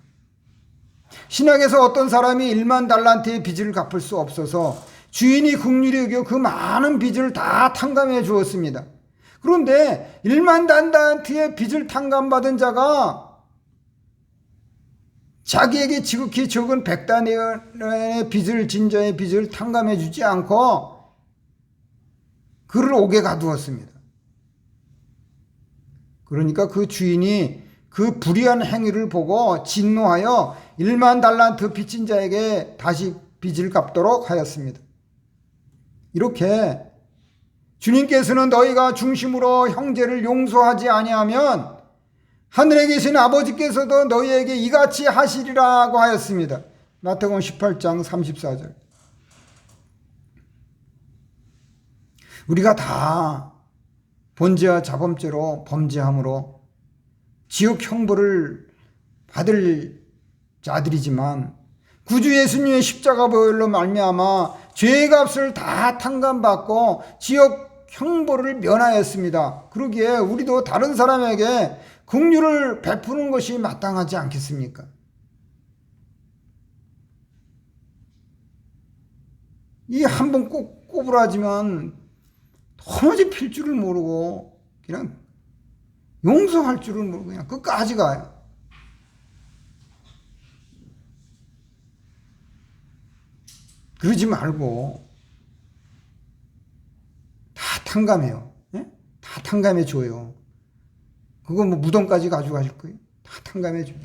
신약에서 어떤 사람이 1만 달란트의 빚을 갚을 수 없어서 주인이 긍휼히 여겨 그 많은 빚을 다 탕감해 주었습니다. 그런데 1만 달란트의 빚을 탕감받은 자가 자기에게 지극히 적은 100다니엘의 빚을 진 자의 빚을 탕감해 주지 않고 그를 옥에 가두었습니다. 그러니까 그 주인이 그 불의한 행위를 보고 진노하여 1만 달란트 빚진 자에게 다시 빚을 갚도록 하였습니다. 이렇게 주님께서는 너희가 중심으로 형제를 용서하지 아니하면 하늘에 계신 아버지께서도 너희에게 이같이 하시리라고 하였습니다. 마태복음 18장 34절. 우리가 다 번제와 자범죄로 범죄함으로 지옥 형벌을 받을 자들이지만 구주 예수님의 십자가 보혈로 말미암아 죄의 값을 다 탕감받고 지옥 형벌을 면하였습니다. 그러기에 우리도 다른 사람에게 긍휼을 베푸는 것이 마땅하지 않겠습니까? 이 한 번 꼬부라지면 도무지 필 줄을 모르고 그냥 용서할 줄을 모르고 그냥 끝까지 가요. 그러지 말고 다 탕감해요. 예? 다 탕감해 줘요. 그거 뭐 무덤까지 가져가실 거예요. 다 탕감해 줘요.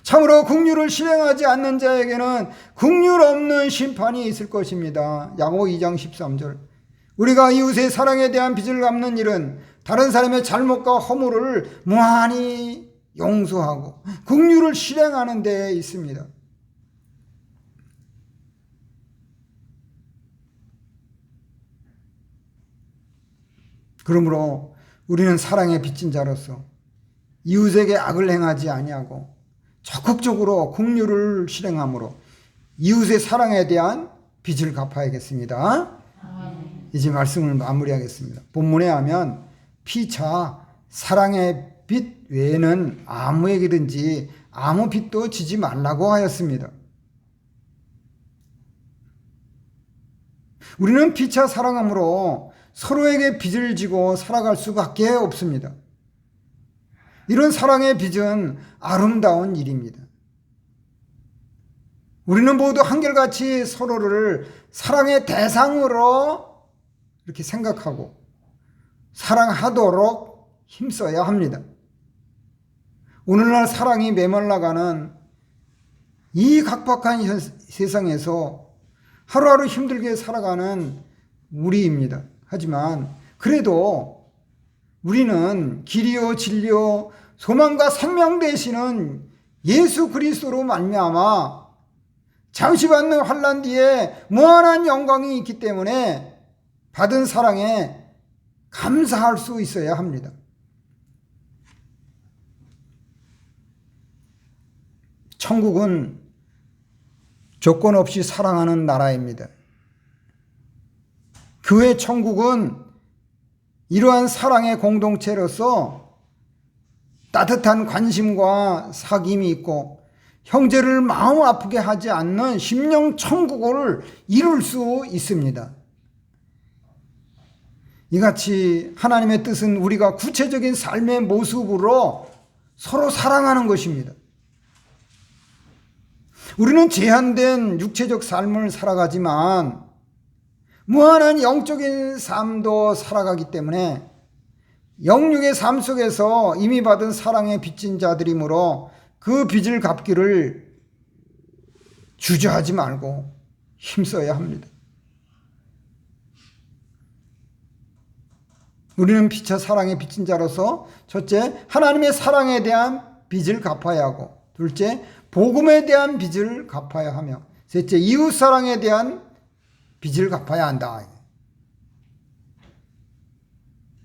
참으로 긍휼을 실행하지 않는 자에게는 긍휼 없는 심판이 있을 것입니다. 야고보 2장 13절. 우리가 이웃의 사랑에 대한 빚을 갚는 일은 다른 사람의 잘못과 허물을 무한히 용서하고 긍휼을 실행하는 데 있습니다. 그러므로 우리는 사랑의 빚진 자로서 이웃에게 악을 행하지 아니하고 적극적으로 긍휼을 실행함으로 이웃의 사랑에 대한 빚을 갚아야겠습니다. 이제 말씀을 마무리하겠습니다. 본문에 하면 피차 사랑의 빚 외에는 아무에게든지 아무 빚도 지지 말라고 하였습니다. 우리는 피차 사랑함으로 서로에게 빚을 지고 살아갈 수밖에 없습니다. 이런 사랑의 빚은 아름다운 일입니다. 우리는 모두 한결같이 서로를 사랑의 대상으로 이렇게 생각하고 사랑하도록 힘써야 합니다. 오늘날 사랑이 메말라가는 이 각박한 세상에서 하루하루 힘들게 살아가는 우리입니다. 하지만 그래도 우리는 길이요 진리요 소망과 생명 되시는 예수 그리스도로 말미암아 잠시 받는 환난 뒤에 무한한 영광이 있기 때문에 받은 사랑에 감사할 수 있어야 합니다. 천국은 조건 없이 사랑하는 나라입니다. 교회 천국은 이러한 사랑의 공동체로서 따뜻한 관심과 사귐이 있고 형제를 마음 아프게 하지 않는 심령 천국을 이룰 수 있습니다. 이같이 하나님의 뜻은 우리가 구체적인 삶의 모습으로 서로 사랑하는 것입니다. 우리는 제한된 육체적 삶을 살아가지만 무한한 영적인 삶도 살아가기 때문에 영육의 삶 속에서 이미 받은 사랑의 빚진 자들이므로 그 빚을 갚기를 주저하지 말고 힘써야 합니다. 우리는 피차 사랑의 빚진 자로서 첫째, 하나님의 사랑에 대한 빚을 갚아야 하고, 둘째, 복음에 대한 빚을 갚아야 하며, 셋째, 이웃 사랑에 대한 빚을 갚아야 한다.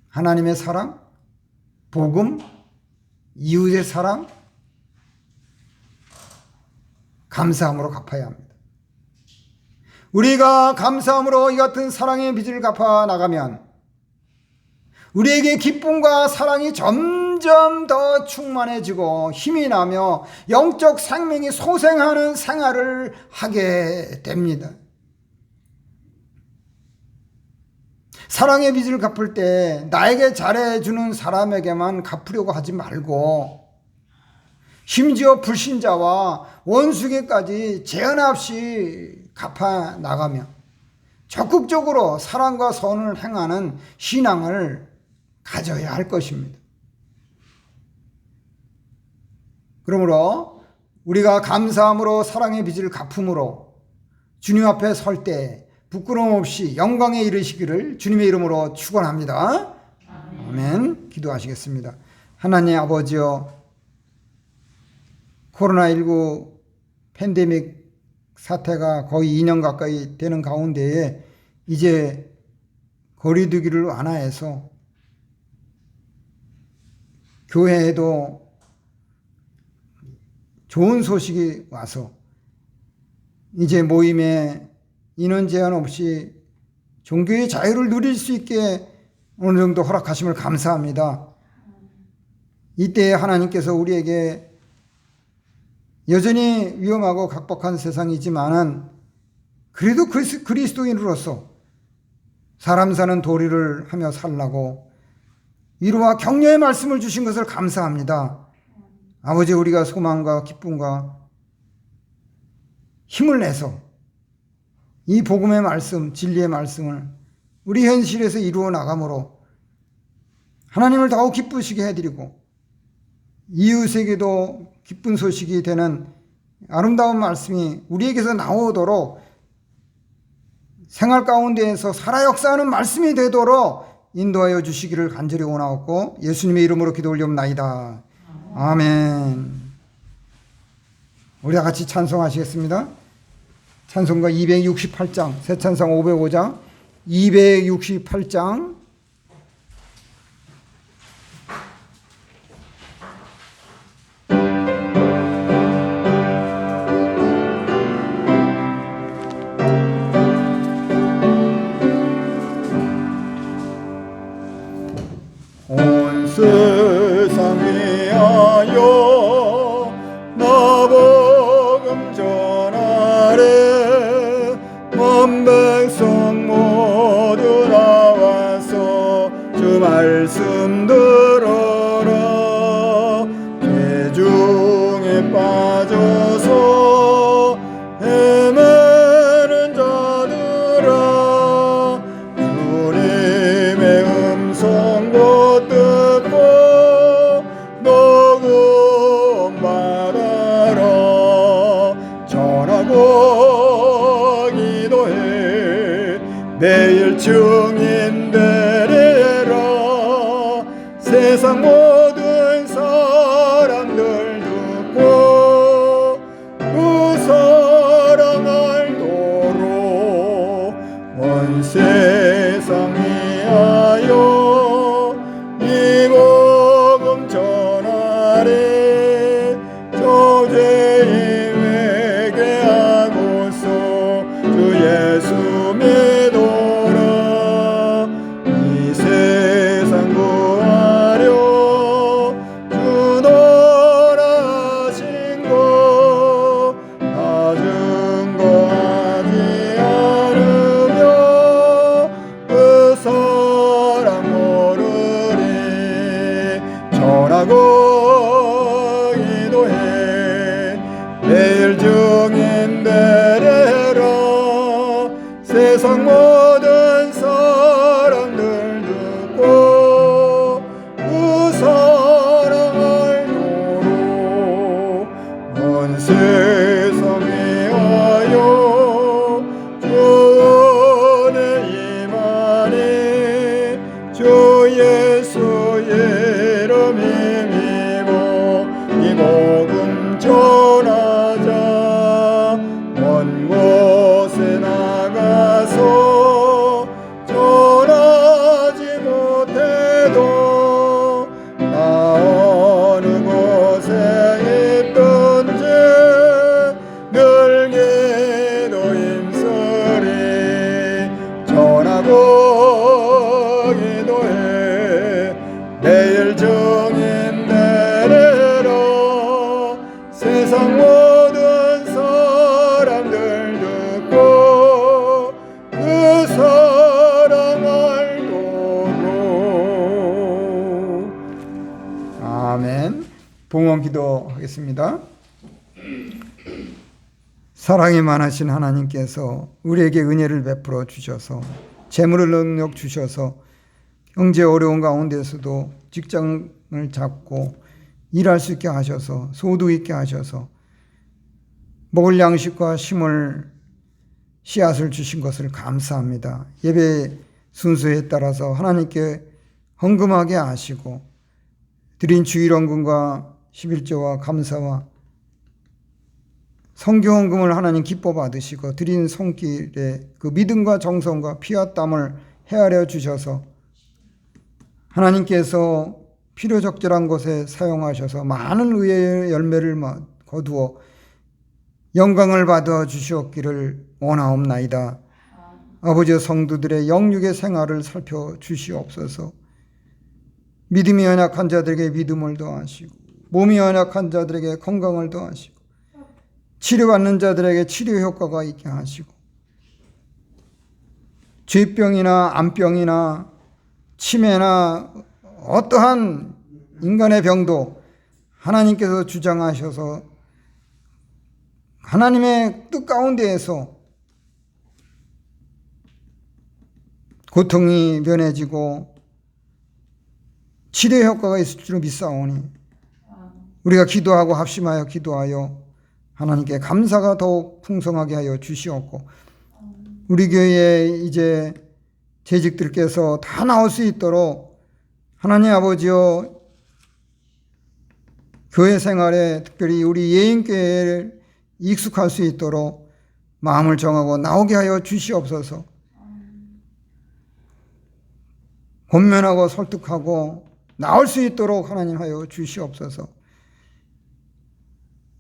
하나님의 사랑, 복음, 이웃의 사랑, 감사함으로 갚아야 합니다. 우리가 감사함으로 이 같은 사랑의 빚을 갚아 나가면 우리에게 기쁨과 사랑이 점점 더 충만해지고 힘이 나며 영적 생명이 소생하는 생활을 하게 됩니다. 사랑의 빚을 갚을 때 나에게 잘해주는 사람에게만 갚으려고 하지 말고 심지어 불신자와 원수에게까지 제한 없이 갚아 나가며 적극적으로 사랑과 선을 행하는 신앙을 가져야 할 것입니다. 그러므로 우리가 감사함으로 사랑의 빚을 갚음으로 주님 앞에 설 때 부끄러움 없이 영광에 이르시기를 주님의 이름으로 축원합니다. 아멘. 기도하시겠습니다. 하나님 아버지여, 코로나19 팬데믹 사태가 거의 2년 가까이 되는 가운데에 이제 거리두기를 완화해서 교회에도 좋은 소식이 와서 이제 모임에 인원 제한 없이 종교의 자유를 누릴 수 있게 어느 정도 허락하심을 감사합니다. 이때 하나님께서 우리에게 여전히 위험하고 각박한 세상이지만은 그래도 그리스도인으로서 사람 사는 도리를 하며 살라고 위로와 격려의 말씀을 주신 것을 감사합니다. 아버지, 우리가 소망과 기쁨과 힘을 내서 이 복음의 말씀, 진리의 말씀을 우리 현실에서 이루어 나감으로 하나님을 더욱 기쁘시게 해드리고 이웃에게도 기쁜 소식이 되는 아름다운 말씀이 우리에게서 나오도록 생활 가운데에서 살아 역사하는 말씀이 되도록 인도하여 주시기를 간절히 원하옵고 예수님의 이름으로 기도 올리옵나이다. 아멘. 우리 다 같이 찬송하시겠습니다. 찬송가 268장, 새 찬송 505장, 268장 전하고 기도해 매일 증인 되리라. 세상 모든 사람들 듣고 그 사랑 알도록 온 세상 위하여 이 복음 전하리. 저죄인 회개하고서 주 예수 믿어라. 이 세상 구하려 주 떠나신 것 다 증거하지 않으며 그 사랑 모르리. 전하고 기도해 매일 증인 되리라. 세상 모든 사람들 듣고 그 사랑 알도록 온 세상 위하여 주 은혜 임하니. 주 예수 이름 힘입어 이 복음 전하자. 먼 곳에 나가서 전하지 못해도 나 어느 곳에 있든지 늘 기도 힘쓰리. 전하고 기도해 매일 증인 되리라. 세상 모든 사람들 듣고 그 사랑 알도록. 아멘. 봉헌 기도하겠습니다. 사랑이 많으신 하나님께서 우리에게 은혜를 베풀어 주셔서 재물을 능력 주셔서 경제 어려운 가운데서도 직장을 잡고 일할 수 있게 하셔서 소득 있게 하셔서 먹을 양식과 심을 씨앗을 주신 것을 감사합니다. 예배 순서에 따라서 하나님께 헌금하게 하시고 드린 주일헌금과 11조와 감사와 성교헌금을 하나님 기뻐 받으시고 드린 손길에 그 믿음과 정성과 피와 땀을 헤아려 주셔서 하나님께서 필요적절한 것에 사용하셔서 많은 의의 열매를 거두어 영광을 받아 주시옵기를 원하옵나이다. 아버지, 성도들의 영육의 생활을 살펴주시옵소서. 믿음이 연약한 자들에게 믿음을 더하시고 몸이 연약한 자들에게 건강을 더하시고 치료받는 자들에게 치료 효과가 있게 하시고 죄병이나 암병이나 치매나 어떠한 인간의 병도 하나님께서 주장하셔서 하나님의 뜻 가운데에서 고통이 면해지고 치료 효과가 있을 줄 믿사오니 우리가 기도하고 합심하여 기도하여 하나님께 감사가 더욱 풍성하게 하여 주시옵고 우리 교회에 이제 재직들께서 다 나올 수 있도록 하나님 아버지여 교회 생활에 특별히 우리 예인교회를 익숙할 수 있도록 마음을 정하고 나오게 하여 주시옵소서. 권면하고 설득하고 나올 수 있도록 하나님 하여 주시옵소서.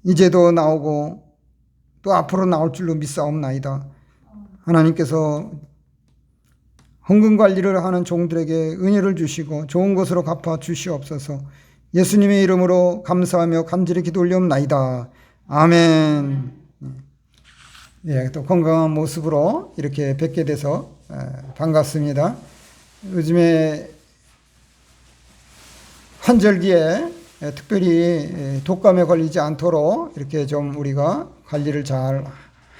이제도 나오고 또 앞으로 나올 줄로 믿사옵나이다. 하나님께서 헌금 관리를 하는 종들에게 은혜를 주시고 좋은 것으로 갚아 주시옵소서. 예수님의 이름으로 감사하며 간절히 기도 올려옵나이다. 아멘. 예, 또 건강한 모습으로 이렇게 뵙게 돼서 반갑습니다. 요즘에 환절기에 특별히 독감에 걸리지 않도록 이렇게 좀 우리가 관리를 잘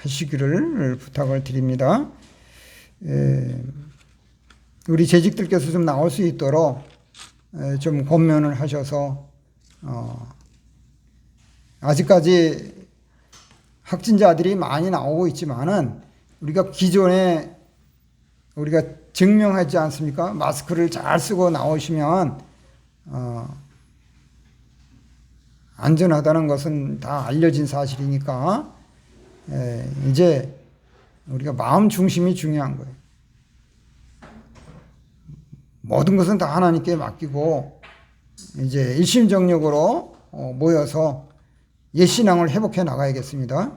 하시기를 부탁을 드립니다. 우리 재직들께서 좀 나올 수 있도록 좀 권면을 하셔서 아직까지 확진자들이 많이 나오고 있지만은 우리가 기존에 우리가 증명하지 않습니까? 마스크를 잘 쓰고 나오시면 안전하다는 것은 다 알려진 사실이니까 이제 우리가 마음 중심이 중요한 거예요. 모든 것은 다 하나님께 맡기고 이제 일심정력으로 모여서 옛신앙을 회복해 나가야겠습니다.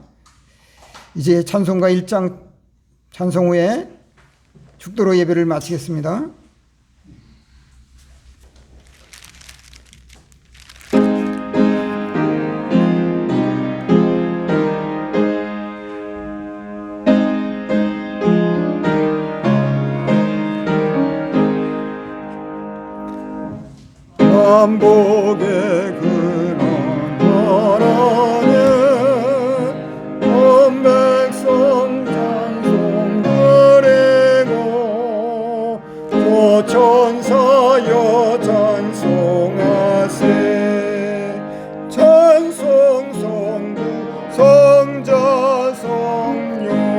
이제 찬송가 1장 찬송 후에 축도로 예배를 마치겠습니다. 남북의 근원 하나님 온 백성 찬송 드리고 조천사여 찬송하세 찬송 성부 성자 성령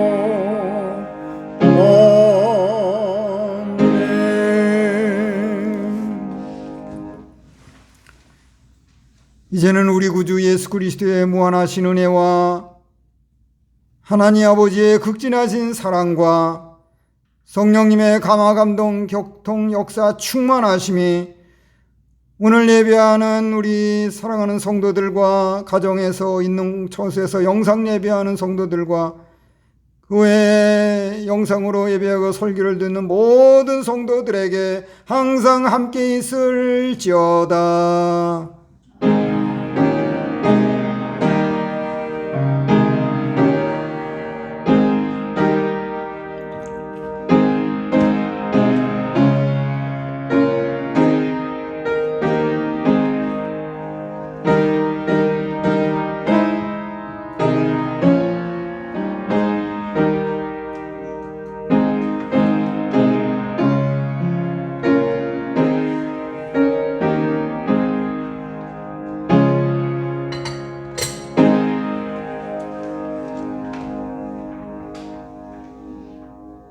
이제는 우리 구주 예수 그리스도의 무한하신 은혜와 하나님 아버지의 극진하신 사랑과 성령님의 감화 감동 격통 역사 충만하심이 오늘 예배하는 우리 사랑하는 성도들과 가정에서 있는 처소에서 영상 예배하는 성도들과 그 외에 영상으로 예배하고 설교를 듣는 모든 성도들에게 항상 함께 있을지어다.